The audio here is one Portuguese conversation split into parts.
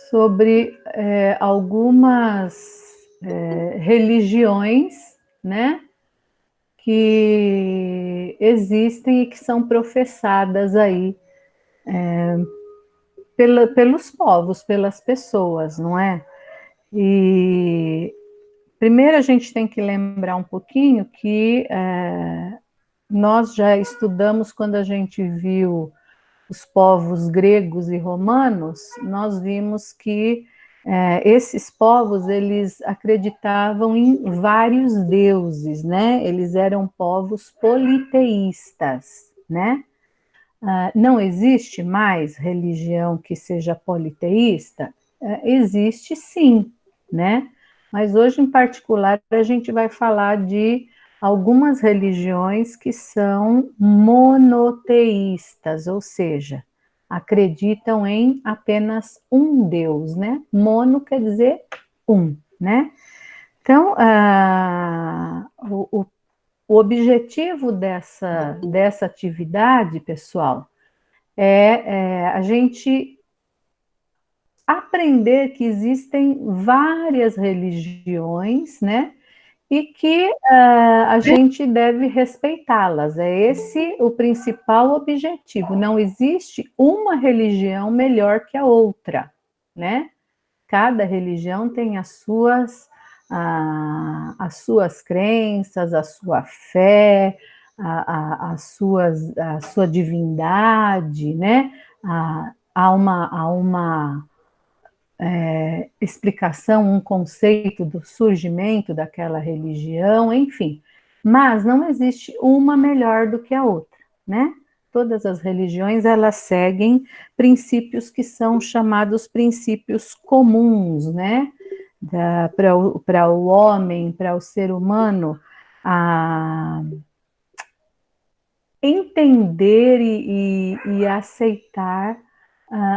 sobre algumas religiões, né, que existem e que são professadas aí pelos povos, pelas pessoas, não é? E primeiro a gente tem que lembrar um pouquinho que nós já estudamos quando a gente viu os povos gregos e romanos, nós vimos que esses povos, eles acreditavam em vários deuses, né? Eles eram povos politeístas, né? Não existe mais religião que seja politeísta? Existe sim, né? Mas hoje, em particular, a gente vai falar de algumas religiões que são monoteístas, ou seja, acreditam em apenas um Deus, né? Mono quer dizer um, né? Então, o objetivo dessa atividade, pessoal, é a gente aprender que existem várias religiões, né? E que a gente deve respeitá-las. É esse o principal objetivo. Não existe uma religião melhor que a outra, né? Cada religião tem as suas crenças, a sua fé, a sua divindade, né? Há uma explicação, um conceito do surgimento daquela religião, enfim. Mas não existe uma melhor do que a outra, né? Todas as religiões, elas seguem princípios que são chamados princípios comuns, né? Para o homem, para o ser humano, a entender e aceitar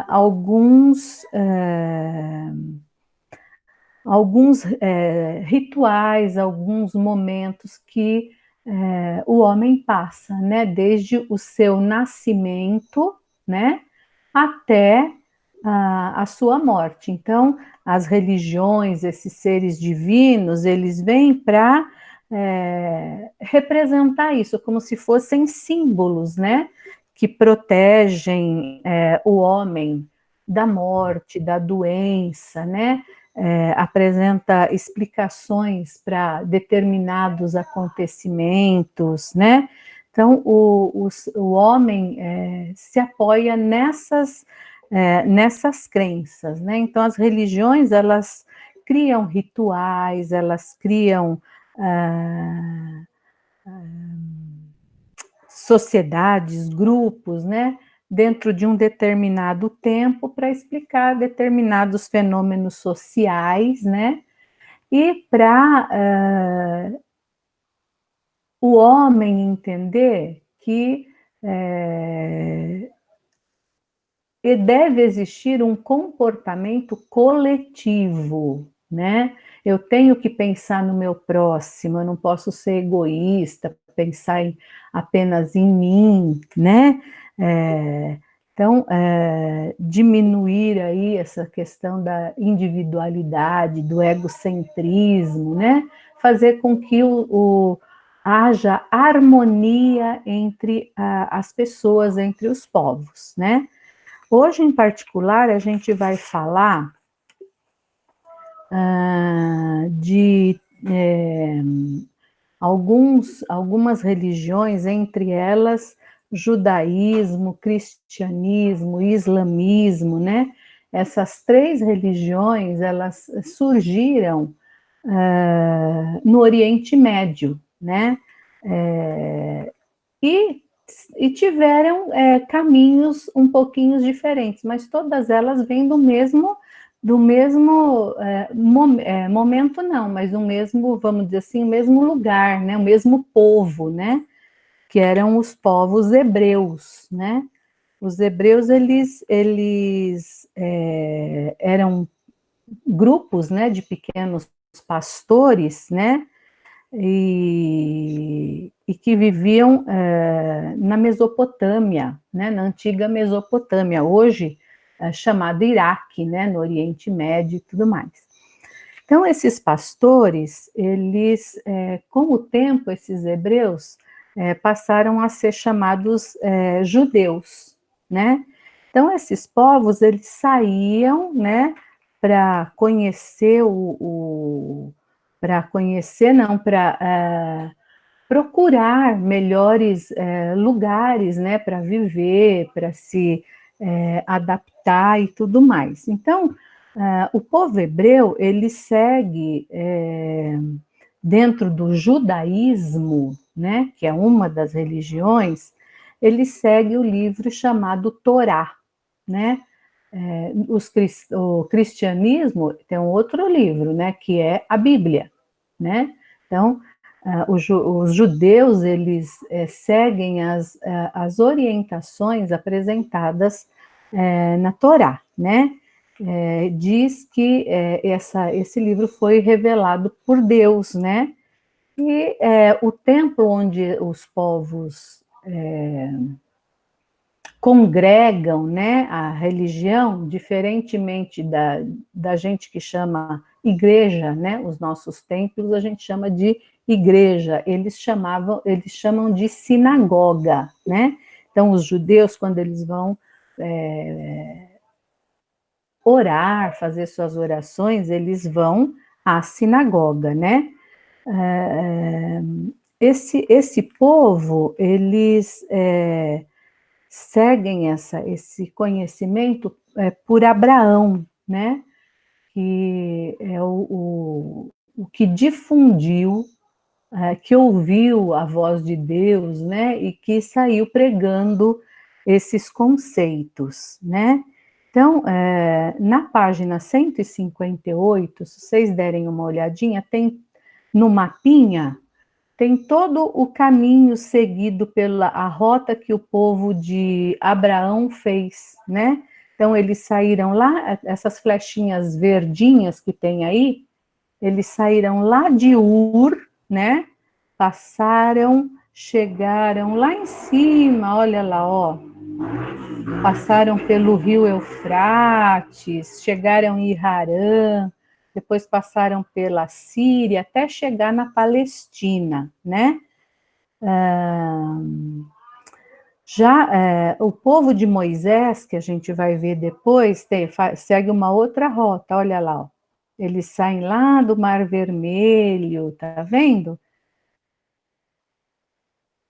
alguns rituais, alguns momentos que o homem passa, né? Desde o seu nascimento, né? Até a sua morte. Então, as religiões, esses seres divinos, eles vêm para representar isso, como se fossem símbolos, né? Que protegem o homem da morte, da doença, né? Apresenta explicações para determinados acontecimentos, né? Então, o homem se apoia nessas crenças, né? Então, as religiões, elas criam rituais, elas criam sociedades, grupos, né? Dentro de um determinado tempo para explicar determinados fenômenos sociais, né? E para o homem entender que deve existir um comportamento coletivo, né? Eu tenho que pensar no meu próximo, eu não posso ser egoísta, pensar apenas em mim, né? Então, diminuir aí essa questão da individualidade, do egocentrismo, né? Fazer com que haja harmonia entre as pessoas, entre os povos, né? Hoje, em particular, a gente vai falar de algumas religiões, entre elas judaísmo, cristianismo, islamismo, né? Essas três religiões, elas surgiram no Oriente Médio, né? E tiveram caminhos um pouquinho diferentes, mas todas elas vêm do mesmo momento não, mas do mesmo, vamos dizer assim, o mesmo lugar, né? O mesmo povo, né? Que eram os povos hebreus, né? Os hebreus, eles eram grupos, né, de pequenos pastores, né? E que viviam na Mesopotâmia, né, na antiga Mesopotâmia. Hoje, chamado Iraque, né, no Oriente Médio e tudo mais. Então, esses pastores, eles, com o tempo, esses hebreus passaram a ser chamados judeus, né? Então, esses povos, eles saíam, né, para conhecer para procurar melhores lugares, né, para viver, para se adaptar e tudo mais. Então, o povo hebreu, ele segue dentro do judaísmo, né, que é uma das religiões, ele segue o livro chamado Torá, né? O cristianismo tem um outro livro, né, que é a Bíblia, né? Então, os judeus, eles seguem as orientações apresentadas na Torá, né? Diz que esse livro foi revelado por Deus, né? E o templo onde os povos congregam, né, a religião, diferentemente da gente que chama igreja, né, os nossos templos a gente chama de igreja, eles chamam de sinagoga, né? Então os judeus, quando eles vão orar, fazer suas orações, eles vão à sinagoga, né? Esse povo, eles seguem esse conhecimento por Abraão, né? Que é o que difundiu, que ouviu a voz de Deus, né? E que saiu pregando esses conceitos, né? Então, na página 158, se vocês derem uma olhadinha, tem no mapinha, tem todo o caminho seguido pela a rota que o povo de Abraão fez, né? Então, eles saíram lá, essas flechinhas verdinhas que tem aí, eles saíram lá de Ur, né? Passaram, chegaram lá em cima, olha lá, ó. Passaram pelo rio Eufrates, chegaram em Harã, depois passaram pela Síria, até chegar na Palestina, né? Já o povo de Moisés, que a gente vai ver depois, segue uma outra rota, olha lá, ó. Eles saem lá do Mar Vermelho, tá vendo?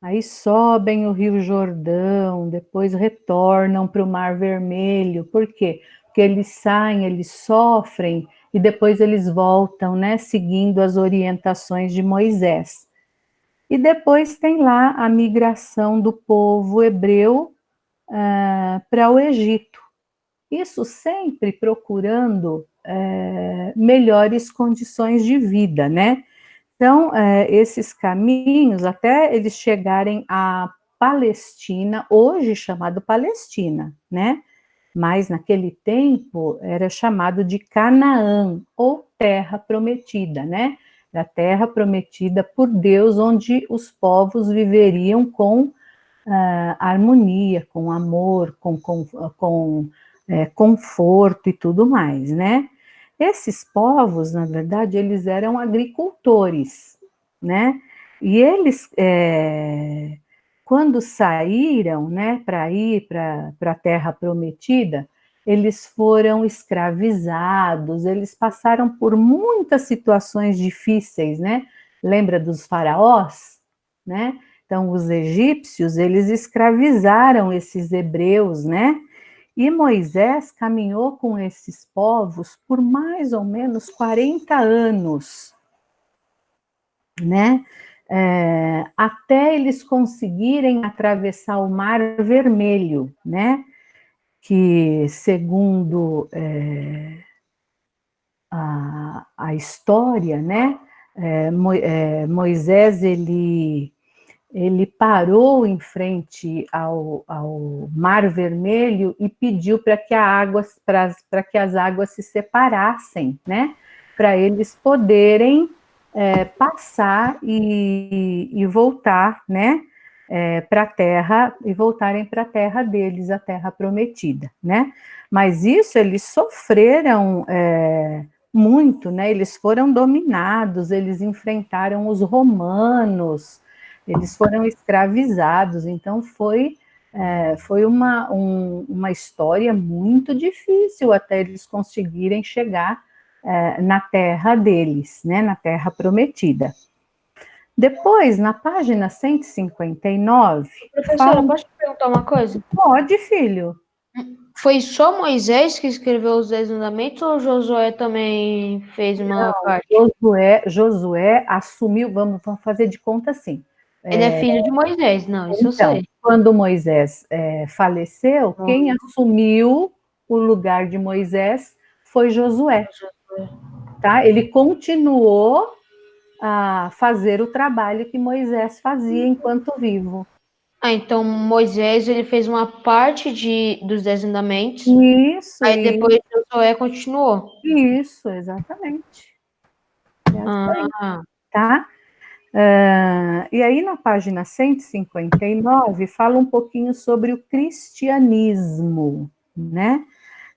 Aí sobem o Rio Jordão, depois retornam para o Mar Vermelho. Por quê? Porque eles saem, eles sofrem e depois eles voltam, né, seguindo as orientações de Moisés. E depois tem lá a migração do povo hebreu para o Egito. Isso sempre procurando melhores condições de vida, né? Então, esses caminhos, até eles chegarem à Palestina, hoje chamado Palestina, né? Mas naquele tempo era chamado de Canaã, ou Terra Prometida, né? Da Terra Prometida por Deus, onde os povos viveriam com harmonia, com amor, com conforto e tudo mais, né? Esses povos, na verdade, eles eram agricultores, né? E eles, quando saíram, né, para ir para a Terra Prometida, eles foram escravizados, eles passaram por muitas situações difíceis, né? Lembra dos faraós, né? Então, os egípcios, eles escravizaram esses hebreus, né? E Moisés caminhou com esses povos por mais ou menos 40 anos, né? Até eles conseguirem atravessar o Mar Vermelho, né? Que, segundo a história, né? Moisés, ele parou em frente ao Mar Vermelho e pediu para que as águas se separassem, né? Para eles poderem passar e voltar, né? para a terra e voltarem para a terra deles, a terra prometida, né? Mas isso eles sofreram muito, né? Eles foram dominados, eles enfrentaram os romanos, eles foram escravizados, então foi uma história muito difícil até eles conseguirem chegar na terra deles, né? Na terra prometida. Depois, na página 159... Professora, posso te perguntar uma coisa? Pode, filho. Foi só Moisés que escreveu os 10 mandamentos ou Josué também fez uma parte? Josué assumiu, vamos fazer de conta assim. Ele é filho de Moisés, não, isso eu Então, sei. quando Moisés faleceu, quem assumiu o lugar de Moisés foi Josué. Tá? Ele continuou a fazer o trabalho que Moisés fazia enquanto vivo. Então Moisés ele fez uma parte dos 10 mandamentos, aí depois Josué continuou. Isso, exatamente. Ah, Tá? E aí, na página 159, fala um pouquinho sobre o cristianismo, né?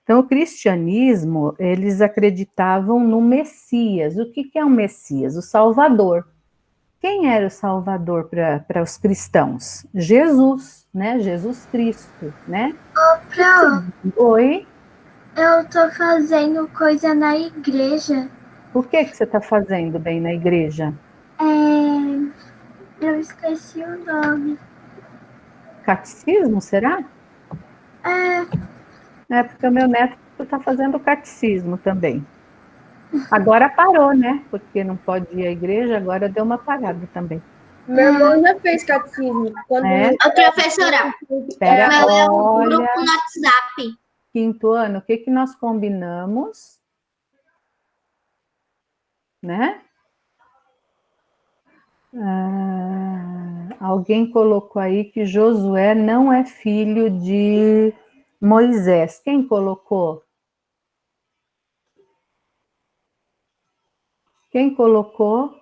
Então, o cristianismo, eles acreditavam no Messias. O que é o Messias? O Salvador. Quem era o Salvador para os cristãos? Jesus, né? Jesus Cristo, né? Oi? Eu tô fazendo coisa na igreja. O que você está fazendo bem na igreja? Eu esqueci o nome. Catecismo, será? É porque o meu neto está fazendo catecismo também. Agora parou, né? Porque não pode ir à igreja, agora deu uma parada também. Meu irmão já fez catecismo. Quando Ô, professora, Espera, é um olha, grupo no WhatsApp. quinto ano, o que nós combinamos? Né? Alguém colocou aí que Josué não é filho de Moisés. Quem colocou? Quem colocou?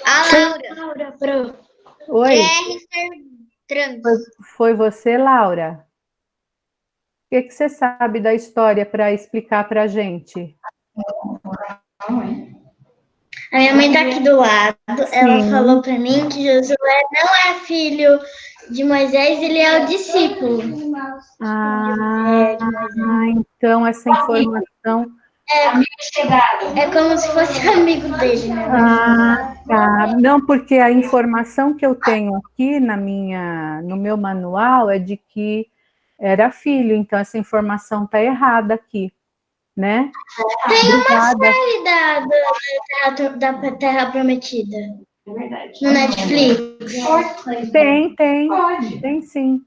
A Laura, pro. Oi? Trans. Foi você, Laura? O que você sabe da história para explicar para a gente? A minha mãe tá aqui do lado. Sim. Ela falou para mim que Josué não é filho de Moisés, ele é o discípulo. Então essa informação... É como se fosse amigo dele, né? Tá. Não, porque a informação que eu tenho aqui no meu manual é de que era filho, então essa informação está errada aqui, né? Tem uma série da Terra Prometida. É verdade. No Netflix. Tem sim.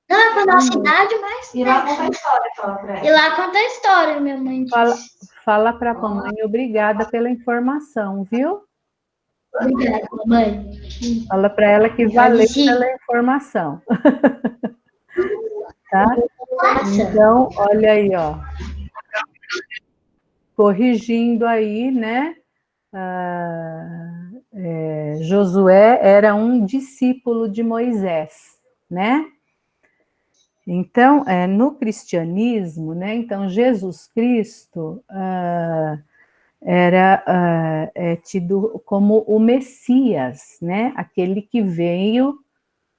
Não é pra nossa idade, mas... E lá conta a história, fala pra ela. E lá conta a história, minha mãe disse. Fala para a mamãe, obrigada pela informação, viu? Obrigada, mamãe. Fala para ela que valeu pela informação. Tá? Então, olha aí, ó. Corrigindo aí, né? Josué era um discípulo de Moisés, né? Então, no cristianismo, né? Então, Jesus Cristo era tido como o Messias, né? Aquele que veio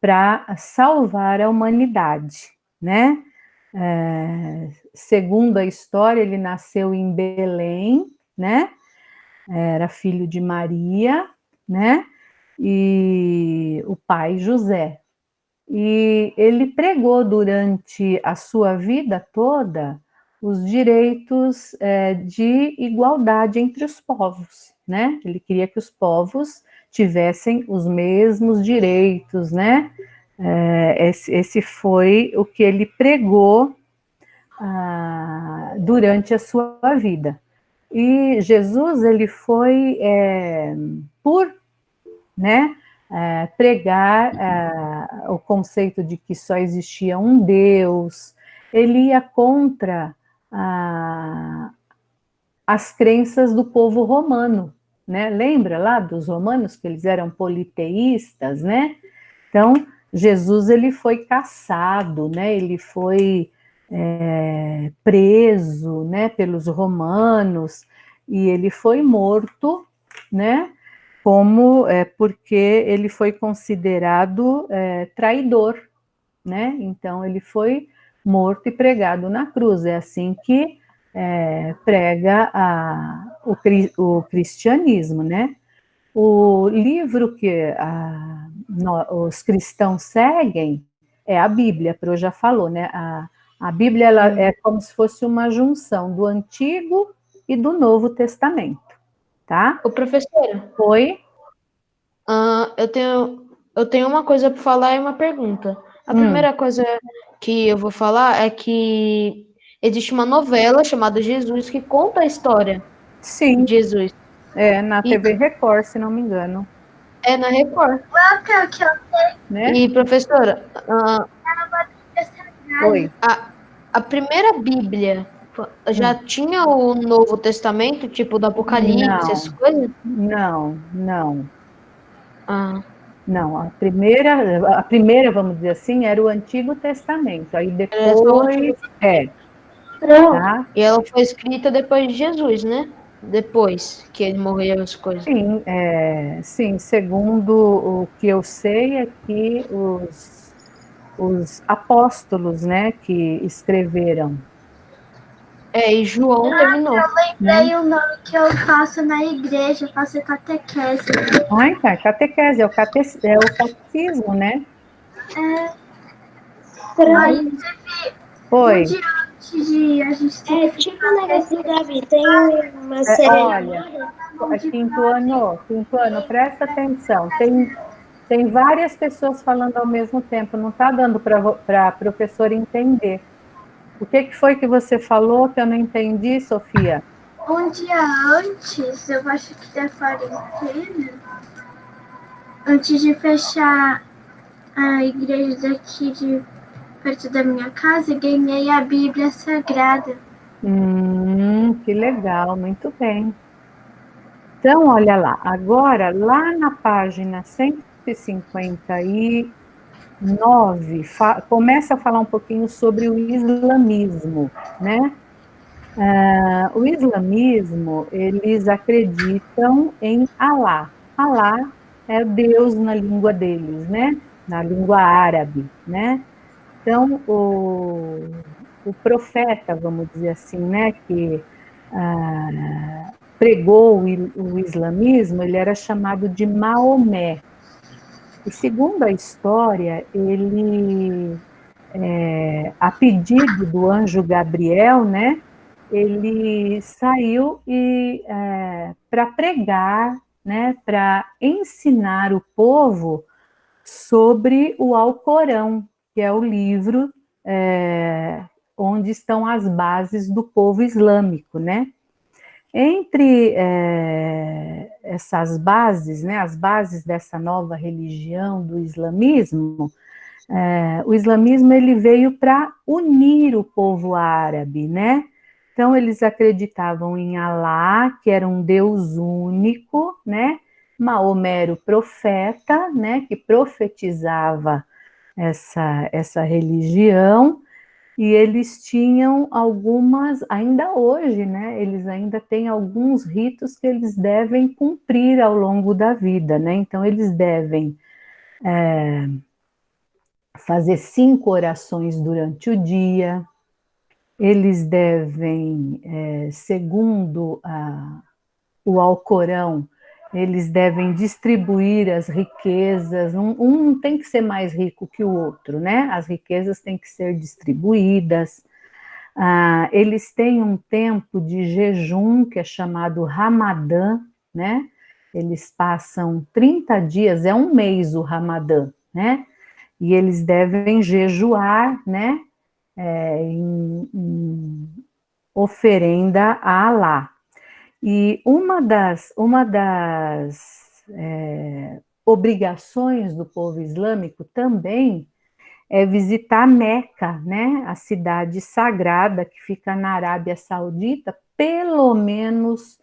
para salvar a humanidade, né? Segundo a história, ele nasceu em Belém, né? Era filho de Maria, né? E o pai José. E ele pregou durante a sua vida toda os direitos de igualdade entre os povos, né? Ele queria que os povos tivessem os mesmos direitos, né? Esse foi o que ele pregou durante a sua vida. E Jesus, ele foi por, né, pregar o conceito de que só existia um Deus, ele ia contra as crenças do povo romano, né? Lembra lá dos romanos que eles eram politeístas, né? Então, Jesus, ele foi caçado, né? Ele foi preso, né, pelos romanos, e ele foi morto, né? Porque ele foi considerado traidor, né? Então, ele foi morto e pregado na cruz. É assim que prega o cristianismo, né? O livro que os cristãos seguem é a Bíblia, Pro já falou, né? A Bíblia ela é como se fosse uma junção do Antigo e do Novo Testamento, tá? Ô, professora. Oi? Eu tenho uma coisa para falar e uma pergunta. A primeira coisa que eu vou falar é que existe uma novela chamada Jesus que conta a história Sim. de Jesus. Na TV Record, se não me engano. É na Record. Né? E, professora, Oi. A primeira Bíblia já tinha o Novo Testamento, tipo do Apocalipse, essas coisas? Não. Ah. Não, a primeira, vamos dizer assim, era o Antigo Testamento. Aí depois. Tá? E ela foi escrita depois de Jesus, né? Depois que ele morreu, as coisas. Sim, segundo o que eu sei é que os apóstolos, né, que escreveram. E João terminou. Eu lembrei o nome que eu faço na igreja, eu faço catequese. Tá, catequese, é o catecismo, né? Aí Oi. um dia antes de a gente ter tipo o negócio do Davi, tem uma série. Olha, quinto ano, presta atenção. Tem várias pessoas falando ao mesmo tempo, não está dando para a professora entender. O que foi que você falou que eu não entendi, Sofia? Um dia antes, eu acho que da quarentena, antes de fechar a igreja daqui perto da minha casa, eu ganhei a Bíblia Sagrada. Que legal, muito bem. Então, olha lá, agora, lá na página 159, começa a falar um pouquinho sobre o islamismo, né? O islamismo, eles acreditam em Alá. Alá é Deus na língua deles, né? Na língua árabe, né? Então, o profeta, vamos dizer assim, né, que pregou o islamismo, ele era chamado de Maomé. E segundo a história, ele, a pedido do anjo Gabriel, né, ele saiu para pregar, né, para ensinar o povo sobre o Alcorão, que é o livro onde estão as bases do povo islâmico, né? Entre essas bases, né, as bases dessa nova religião do islamismo, o islamismo ele veio para unir o povo árabe, né? Então eles acreditavam em Alá, que era um Deus único, né? Maomé era o profeta, né, que profetizava essa religião, e eles tinham algumas, ainda hoje, né, eles ainda têm alguns ritos que eles devem cumprir ao longo da vida, né, então eles devem fazer 5 orações durante o dia, eles devem, segundo o Alcorão, eles devem distribuir as riquezas, um não tem que ser mais rico que o outro, né? As riquezas têm que ser distribuídas. Eles têm um tempo de jejum que é chamado Ramadã, né? Eles passam 30 dias, é um mês o Ramadã, né? E eles devem jejuar, né? Em oferenda a Alá. E uma das obrigações do povo islâmico também é visitar Meca, né, a cidade sagrada que fica na Arábia Saudita, pelo menos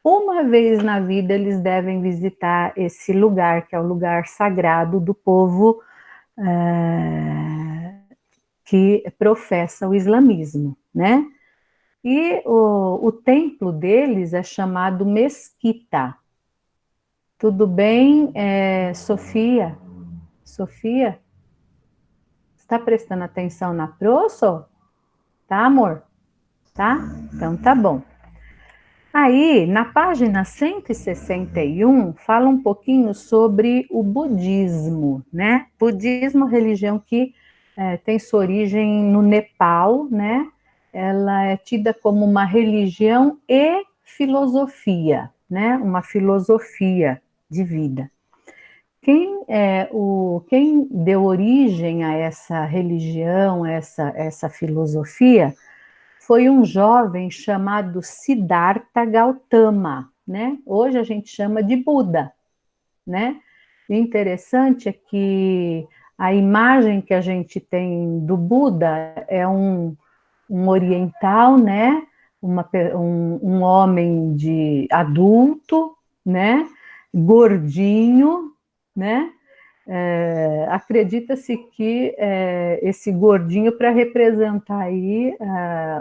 uma vez na vida eles devem visitar esse lugar, que é o lugar sagrado do povo que professa o islamismo, né? E o templo deles é chamado Mesquita. Tudo bem, Sofia? Sofia? Está prestando atenção na prosso? Tá, amor? Tá? Então tá bom. Aí, na página 161, fala um pouquinho sobre o budismo, né? Budismo, religião que tem sua origem no Nepal, né? Ela é tida como uma religião e filosofia, né? Uma filosofia de vida. Quem deu origem a essa religião, essa filosofia, foi um jovem chamado Siddhartha Gautama, né? Hoje a gente chama de Buda, né? O interessante é que a imagem que a gente tem do Buda é um oriental, né? Um homem de adulto, né? Gordinho, né? Acredita-se que esse gordinho para representar aí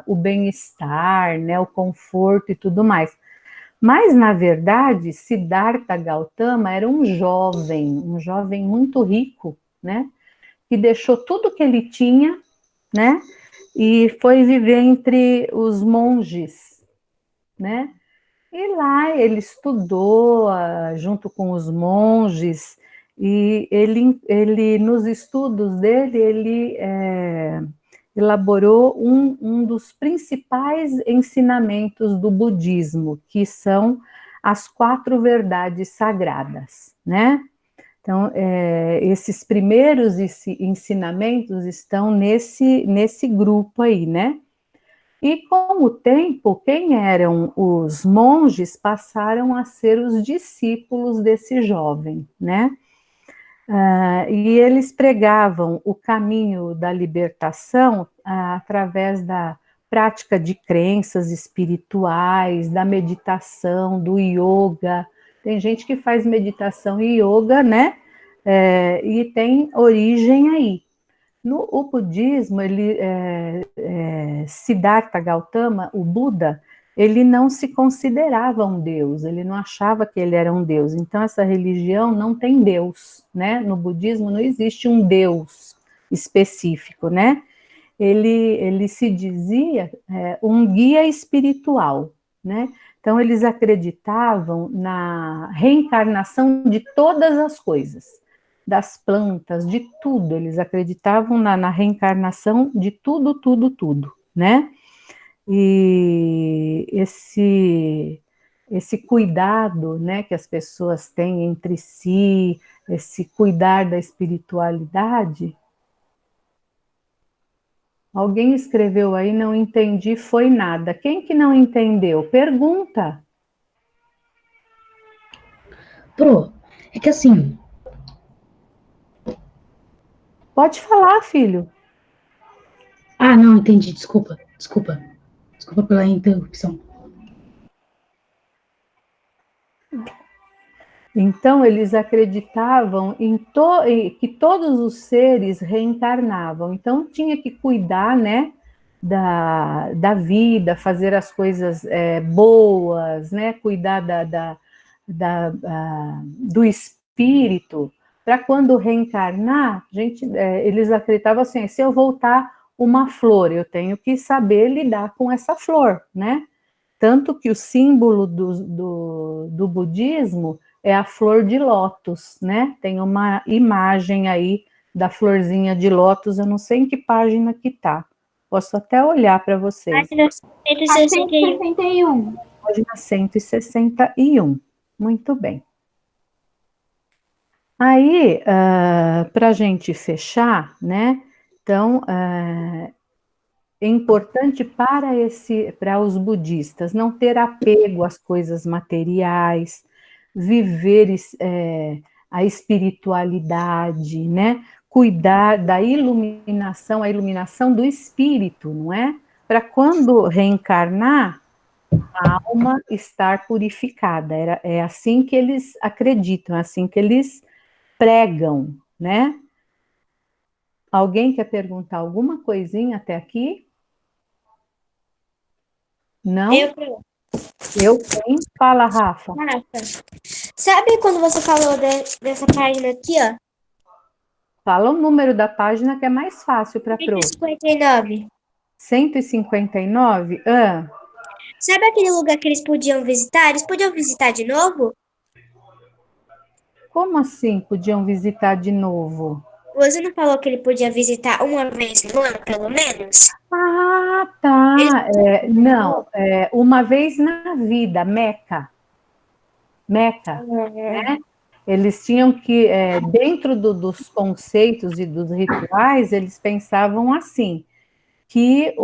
o bem-estar, né, o conforto e tudo mais. Mas, na verdade, Siddhartha Gautama era um jovem muito rico, né, que deixou tudo que ele tinha, né, e foi viver entre os monges, né, e lá ele estudou junto com os monges, e ele nos estudos dele, ele elaborou um dos principais ensinamentos do budismo, que são as 4 verdades sagradas, né? Então, esses primeiros ensinamentos estão nesse grupo aí, né? E com o tempo, quem eram os monges passaram a ser os discípulos desse jovem, né? E eles pregavam o caminho da libertação através da prática de crenças espirituais, da meditação, do yoga. Tem gente que faz meditação e yoga, né? E tem origem aí. O budismo, Siddhartha Gautama, o Buda, ele não se considerava um deus, ele não achava que ele era um deus. Então, essa religião não tem deus, né? No budismo não existe um deus específico, né? Ele se dizia um guia espiritual, né? Então, eles acreditavam na reencarnação de todas as coisas, das plantas, de tudo. Eles acreditavam na reencarnação de tudo, né? E esse cuidado, né, que as pessoas têm entre si, esse cuidar da espiritualidade. Alguém escreveu aí, não entendi, foi nada. Quem que não entendeu? Pergunta. Pro, é que assim... Pode falar, filho. Ah, não, entendi, desculpa pela interrupção. Então, eles acreditavam que todos os seres reencarnavam. Então, tinha que cuidar, né, da vida, fazer as coisas boas, né, cuidar do espírito, para quando reencarnar, eles acreditavam assim, se eu voltar uma flor, eu tenho que saber lidar com essa flor, né? Tanto que o símbolo do budismo é a flor de lótus, né? Tem uma imagem aí da florzinha de lótus, eu não sei em que página que tá. Posso até olhar para vocês. Página 161. Página 161. Muito bem. Aí, para a gente fechar, né? Então, é importante para os budistas não ter apego às coisas materiais, viver a espiritualidade, né? Cuidar da iluminação, a iluminação do espírito, não é? Para quando reencarnar, alma estar purificada. É assim que eles acreditam, é assim que eles pregam, né? Alguém quer perguntar alguma coisinha até aqui? Não? Eu tenho. Fala, Rafa. Rafa, sabe quando você falou dessa página aqui, ó? Fala o número da página que é mais fácil para pro. 159. 159? Ah, Sabe aquele lugar que eles podiam visitar? Eles podiam visitar de novo? como assim podiam visitar de novo? Você não falou que ele podia visitar uma vez no ano, pelo menos? Ah, Eles tá. podiam visitar de Não, novo? uma vez na vida, Meca. Meca, né? Eles tinham que, dentro dos conceitos e dos rituais, eles pensavam assim, que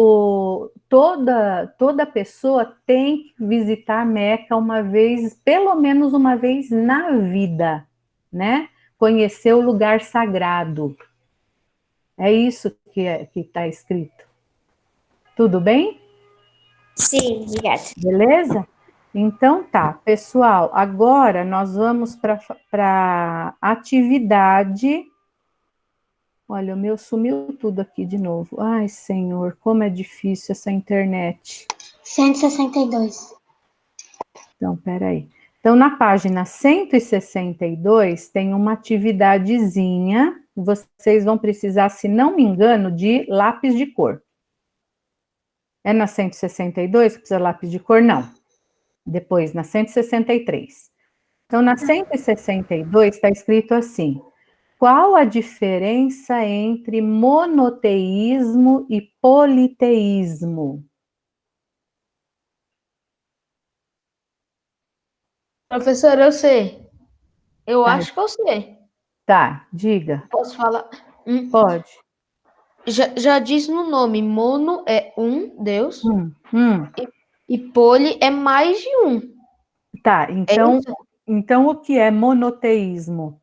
toda pessoa tem que visitar Meca uma vez, pelo menos uma vez na vida, né? Conhecer o lugar sagrado. É isso que está escrito. Tudo bem? Sim, obrigada. Beleza? Então tá, pessoal, agora nós vamos para atividade. Olha, o meu sumiu tudo aqui de novo. Ai, Senhor, como é difícil essa internet. 162. Então, peraí. Então, na página 162, tem uma atividadezinha. Vocês vão precisar, se não me engano, de lápis de cor. É na 162 que precisa de lápis de cor? Não. Depois, na 163. Então, na 162 está escrito assim: qual a diferença entre monoteísmo e politeísmo? Professora, eu sei. Eu Tá, acho que eu sei. tá, diga. Posso falar? Pode. Já diz no nome, mono é um Deus Hum. e poli é mais de um. Tá, É então, isso? então o que é monoteísmo?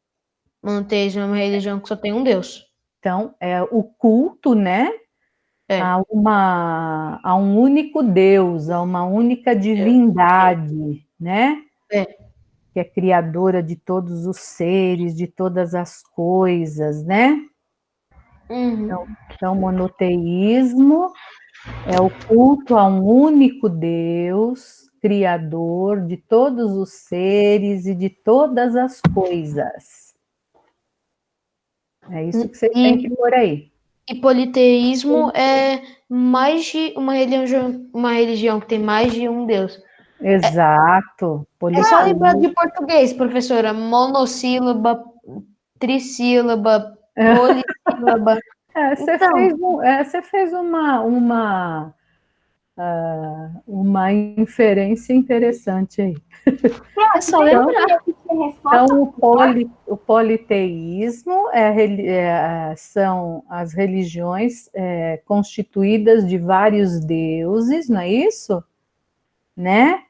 Monoteísmo é uma religião que só tem um Deus. Então, é o culto, né, É. a um único Deus, a uma única divindade, né, É. que é criadora de todos os seres, de todas as coisas, né? Uhum. Então, monoteísmo é o culto a um único Deus, criador de todos os seres e de todas as coisas. É isso que vocês têm que E, pôr aí. e politeísmo é mais de uma religião que tem mais de um Deus. Exato. É só lembrar Politeísmo. de português, professora. Monossílaba, trissílaba, polissílaba. Então, Você fez uma inferência interessante aí. é só Então, lembrar. Então, o politeísmo são as religiões constituídas de vários deuses, não é isso? Né?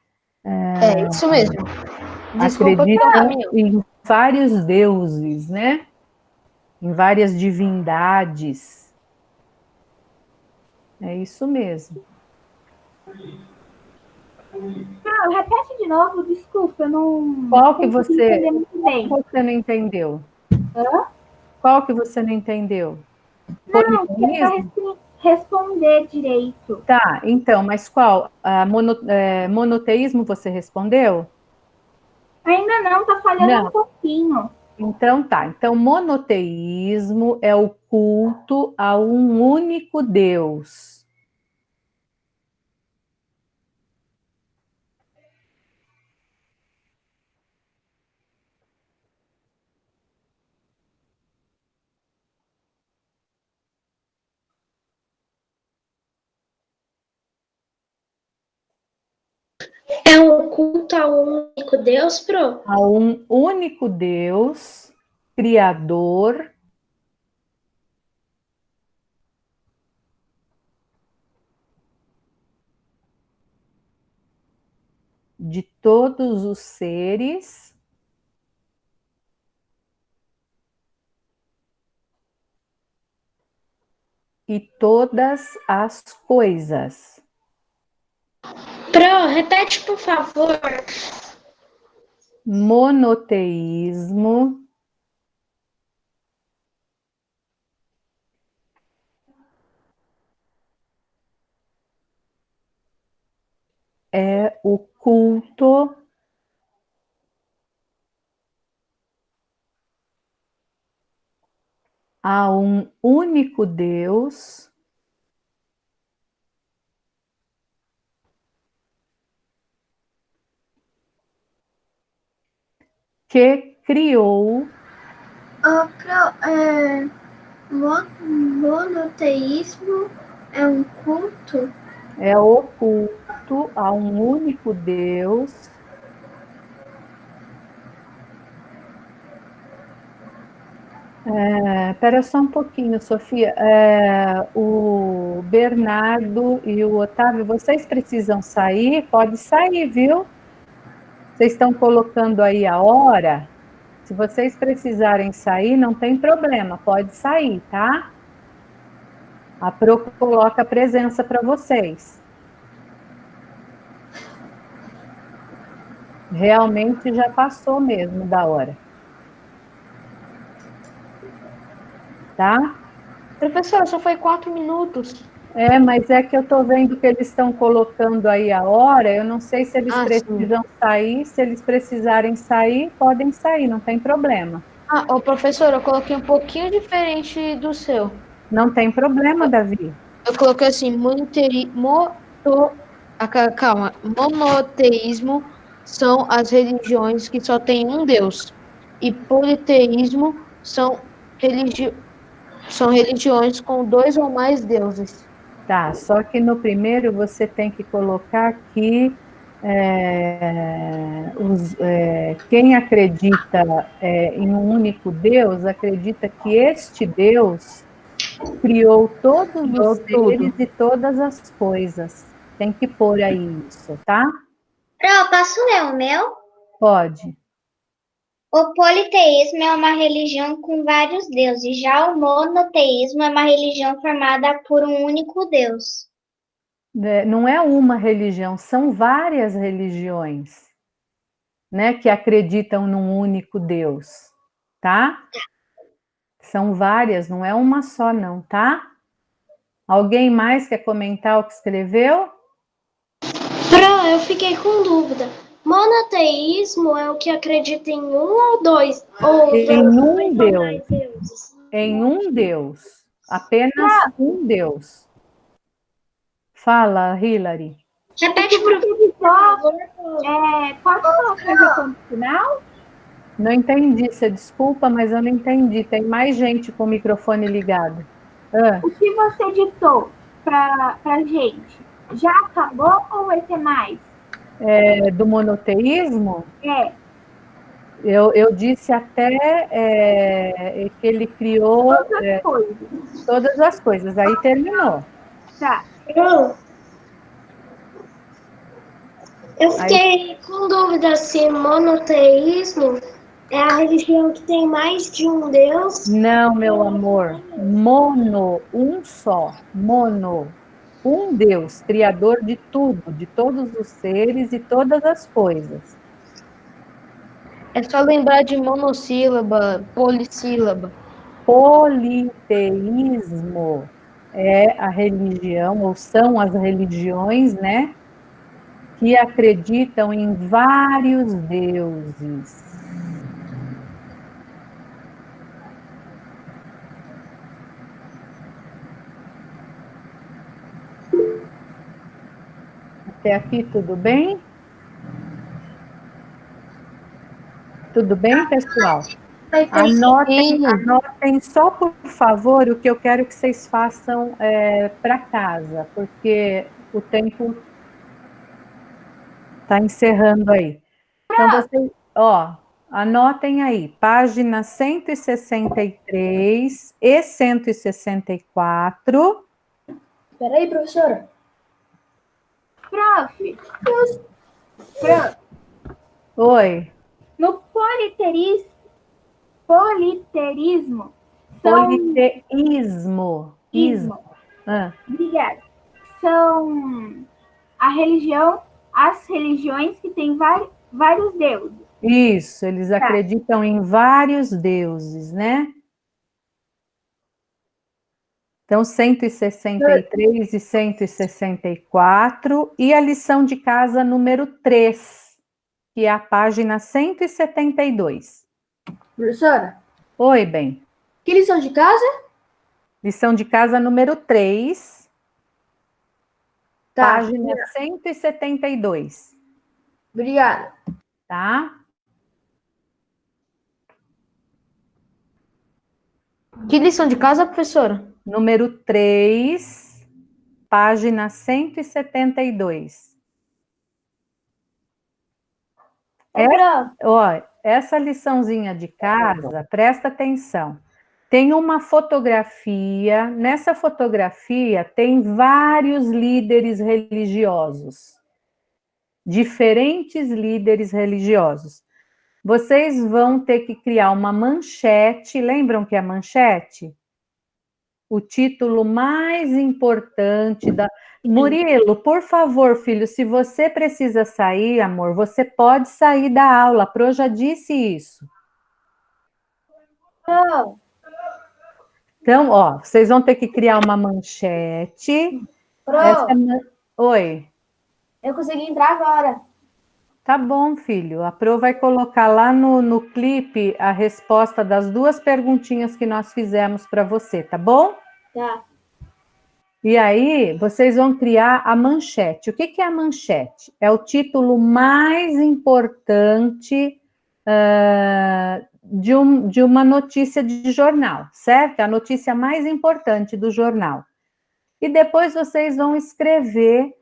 É isso mesmo. Desculpa pelo Acreditam caminho. em vários deuses, né? Em várias divindades. É isso mesmo. Ah, repete de novo, desculpa, eu não Qual que consegui você, entender muito bem. você não entendeu? Hã? Qual que você não entendeu? Não, porque é Politeísmo? para responder direito. Tá, então, mas qual? Monoteísmo você respondeu? Ainda não, tá falhando um Não. pouquinho. Então tá. Então, monoteísmo é o culto a um único Deus. É um culto ao único Deus, Pro? A um único Deus, criador de todos os seres e todas as coisas. Pro, repete, por favor. Monoteísmo é o culto a um único Deus que criou Monoteísmo é um culto? é o culto a um único Deus espera só um pouquinho, Sofia. O Bernardo e o Otávio, vocês precisam sair? Pode sair, viu? Vocês estão colocando aí a hora? Se vocês precisarem sair, não tem problema, pode sair, tá? A Pro coloca a presença para vocês. Realmente já passou mesmo da hora. Tá? Professora, só foi 4 minutos. Mas é que eu estou vendo que eles estão colocando aí a hora, eu não sei se eles precisam sair, se eles precisarem sair, podem sair, não tem problema. Professor, eu coloquei um pouquinho diferente do seu. Não tem problema, Davi. Eu coloquei assim, calma, monoteísmo são as religiões que só tem um Deus. E politeísmo são religiões com 2 ou mais deuses. Tá, só que no primeiro você tem que colocar que quem acredita em um único Deus, acredita que este Deus criou todos os seres e todas as coisas. Tem que pôr aí isso, tá? Pro, posso ler o meu? Pode. O politeísmo é uma religião com vários deuses, já o monoteísmo é uma religião formada por um único Deus. Não é uma religião, são várias religiões, né, que acreditam num único Deus, tá? São várias, não é uma só não, tá? Alguém mais quer comentar o que escreveu? Pro, eu fiquei com dúvida. Monoteísmo é o que acredita em um ou dois? Ou Em um Deus. mais deuses? Em um Deus. Apenas um Deus. Fala, Hilary. Repete, por favor. Pode colocar já no final? Não entendi, você desculpa, mas eu não entendi. Tem mais gente com o microfone ligado. O que você ditou pra gente, já acabou ou vai ter mais? Do monoteísmo? É. Eu disse até que ele criou todas as coisas. Aí terminou. Tá. Eu fiquei com dúvida se monoteísmo é a religião que tem mais de um Deus. Não, meu amor. Mono, um só. Mono. Um Deus, criador de tudo, de todos os seres e todas as coisas. É só lembrar de monossílaba, polissílaba. Politeísmo é a religião, ou são as religiões, né? Que acreditam em vários deuses. Até aqui tudo bem? Tudo bem, pessoal? Anotem só, por favor, o que eu quero que vocês façam para casa, porque o tempo está encerrando aí. Então, vocês, anotem aí, página 163 e 164. Peraí, professora. Prof. Oi. No politeísmo Politeísmo. Obrigada. São as religiões que têm vários deuses. Isso, eles acreditam em vários deuses, né? Então, 163 e 164. E a lição de casa número 3, que é a página 172. Professora, Oi, bem. que lição de casa? Lição de casa número 3, Tá. página 172. Obrigada. Tá? Que lição de casa, professora? Número 3, página 172. Ó, essa liçãozinha de casa, presta atenção. Tem uma fotografia, nessa fotografia tem vários líderes religiosos, diferentes líderes religiosos. Vocês vão ter que criar uma manchete, lembram que é a manchete? O título mais importante da... Murilo, por favor, filho, se você precisa sair, amor, você pode sair da aula, a Pro já disse isso. Não. Então, ó, vocês vão ter que criar uma manchete. Pro, Oi. eu consegui entrar agora. Tá bom, filho. A Pro vai colocar lá no clipe a resposta das 2 perguntinhas que nós fizemos para você, tá bom? Tá. E aí, vocês vão criar a manchete. O que é a manchete? É o título mais importante de uma notícia de jornal, certo? É a notícia mais importante do jornal. E depois vocês vão escrever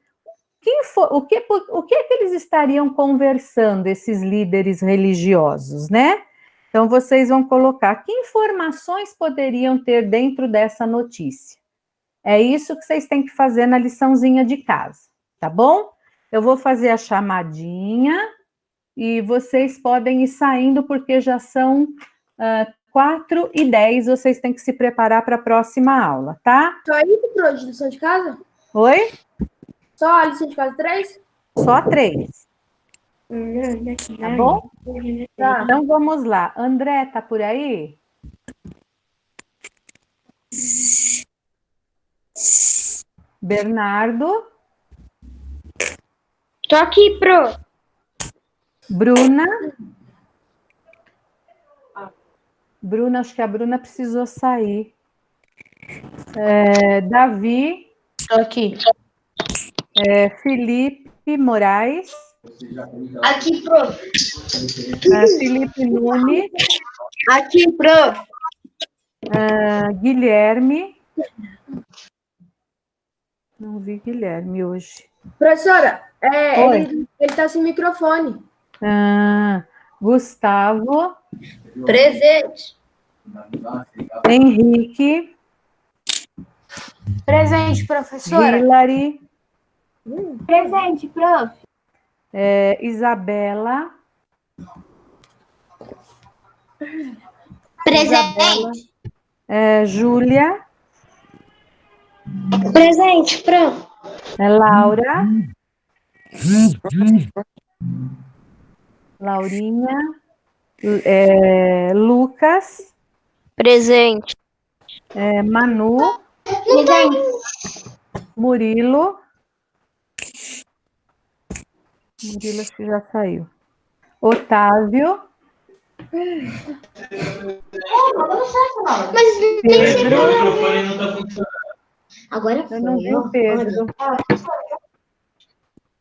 o que é que eles estariam conversando, esses líderes religiosos, né? Então, vocês vão colocar que informações poderiam ter dentro dessa notícia. É isso que vocês têm que fazer na liçãozinha de casa, tá bom? Eu vou fazer a chamadinha e vocês podem ir saindo, porque já são 4h10, vocês têm que se preparar para a próxima aula, tá? Só isso, Pro, de lição de casa? Oi? Só a lição de casa 3? Só 3. Tá bom? Tá. Então, vamos lá. André, tá por aí? Bernardo? Tô aqui, Pro. Bruna? Bruna, acho que a Bruna precisou sair. Davi? Tô aqui. Felipe Moraes? Aqui, Pro. Felipe Nunes? Aqui, Pro. Guilherme? Não vi Guilherme hoje. Professora, Oi. ele tá sem microfone. Gustavo? Presente. Henrique? Presente, professora. Hilary? Presente, prof. Isabela? Presente. Júlia? Presente, Pro. Laura? Laurinha? Lucas? Presente. Manu? Presente. Murilo? Murilo acho que já saiu. Otávio? Pedro? Agora Eu não vi o Pedro.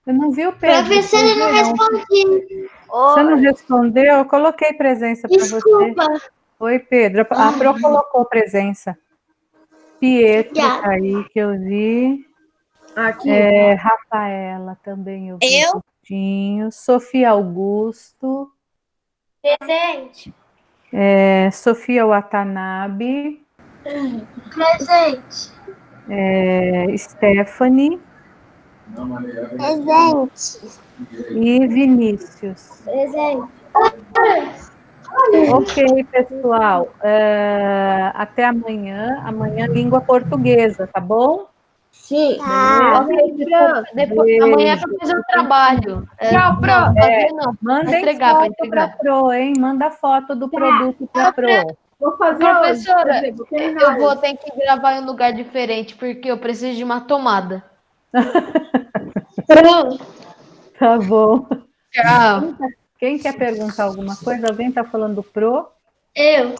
Eu não vi o Pedro. Professora, não respondi. Você não respondeu? Eu coloquei presença para você. Desculpa. Oi, Pedro. A Pro colocou presença. Pietro tá aí, que eu vi. Aqui. Rafaela também eu vi. Eu? Sofia Augusto. Presente. Sofia Watanabe. Presente. Stephanie. Presente. E Vinícius. Presente. Ok, pessoal. Até amanhã. Amanhã, língua portuguesa, tá bom? Sim. Ok, Pro. Depois, amanhã para fazer o trabalho. Tchau, Pro. Não, fazer não. Mandem entregar, pra foto para entregar. Pro, hein? Manda foto do produto para Pro. Vou fazer Professora, hoje. Quer dizer, vou terminar eu vou hoje. ter que gravar em um lugar diferente, porque eu preciso de uma tomada. Tá bom. Tchau. Quem quer perguntar alguma coisa? Alguém está falando do Pro? Eu.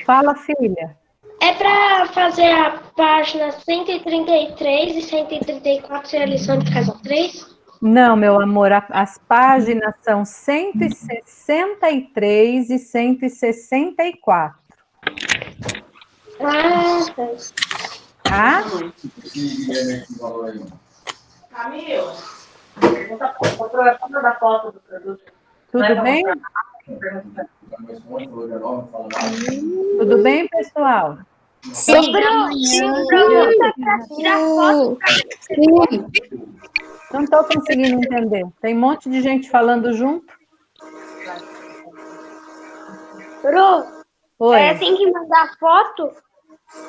Fala, filha. É para fazer a página 133 e 134 ser a lição de casa 3? Não, meu amor, as páginas são 163 e 164. Ah, Tá? Tudo bem? Tudo bem, pessoal? Sim. Não estou conseguindo entender. Tem um monte de gente falando junto. Pro, Oi. tem que mandar foto?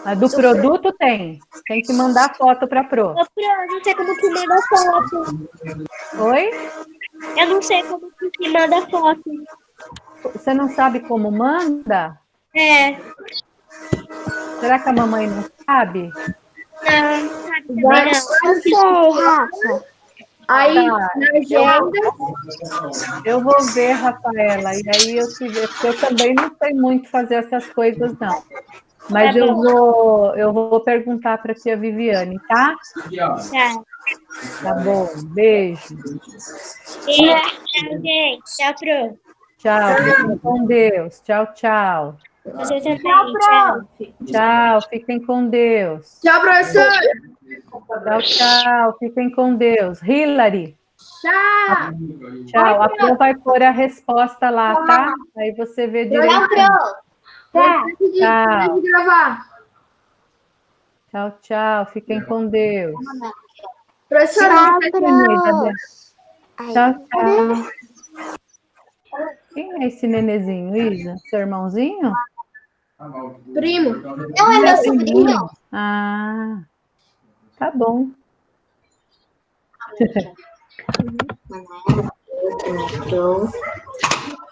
A do produto tem. Tem que mandar foto para Pro. Ô, Pro, eu não sei como que manda foto. Oi? Eu não sei como que manda foto. Você não sabe como manda? É. Será que a mamãe não sabe? Não, sabe também não. Eu sei, Rafa. Aí, Tá. na agenda, Eu vou ver, Rafaela, e aí eu te ver, porque eu também não sei muito fazer essas coisas, não. Mas Tá eu vou perguntar para a tia Viviane, tá? Tá. Tá bom, beijo. Tchau, gente. Tchau, Pro. Tchau, fiquem com Deus. Tchau, tchau. Você também. Tchau, Tchau. Pro. Tchau, fiquem com Deus. tchau, professora. Tchau, tchau, fiquem com Deus. Hilary, Tchau. tchau. A Pro vai pôr a resposta lá, tá? Aí você vê direito. Tá. Tchau. De gravar. Tchau, tchau. Fiquem com Deus. Professora, Tchau, tchau. Quem é esse nenezinho, Isa? Seu irmãozinho? primo. Não, é meu sobrinho. Ah, tá bom.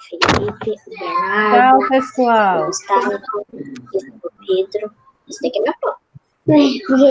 Felipe, Bernardo, Tchau, pessoal. Gustavo, Pedro. Isso daqui é minha foto.